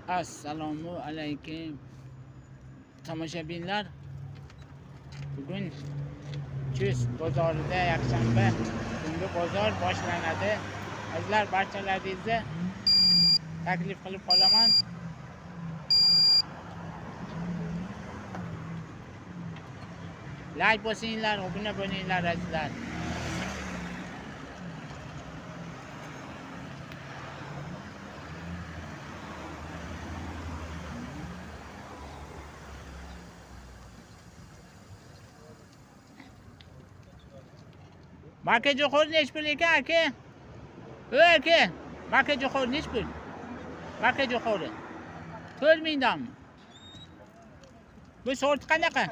Assalomu alaykum tomoshabinlar. Bugun Chust bozorida yakshanba kungi bozor boshlanadi. Azizlar, barchalaringizni taklif qilib qolaman. Like bosinglar, obuna bo'linglar azizlar. Marka jo'xori nechi pul ekan aka? Aka, marka jo'xori nechi pul? Marka jo'xori 4 mingdanmi? Bu sorti qanaqa?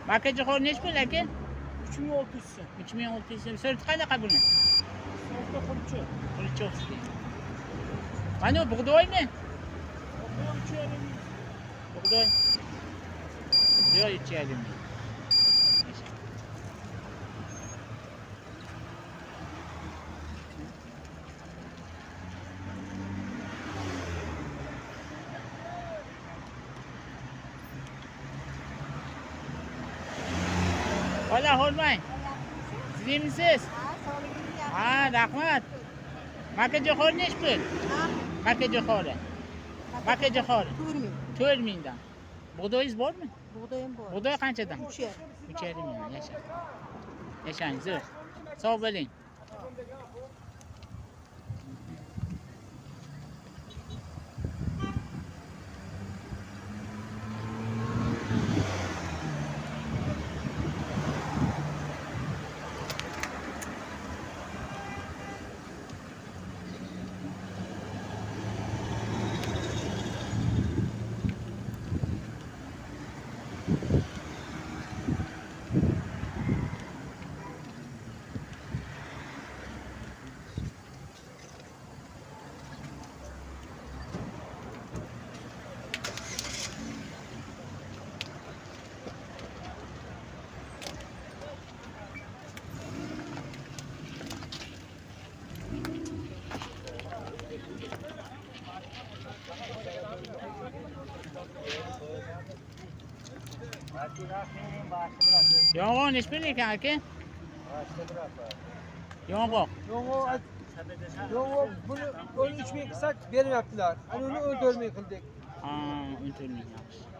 Marka jo'xori nechi pul aka? 3600 so'm. 3600 so'm. Sorti qanaqa buni? Sorti qulchi. Qulchi o'xshaydi. Mana bu bug'doymi? Bug'doy. Bug'doy 3,5 ming. Hola, hormang. Sizmisiz? Ha, rahmat. Marka jo'xori nechi pul? Marka jo'xori. Marka jo'xori 4 mingdan. Bug'doyingiz bormi? Bug'doyim bor. Bug'doy qanchadan? 3,5 ming. Yashang, zo'r. Sog' bo'ling. Yong'oq nechi pul ekan aka? Yong'oq. Yong'oq buni 13 ming qilsak bermayaptilar. Ana uni 14 ming qildik. Ha, 14 ming yaxshi.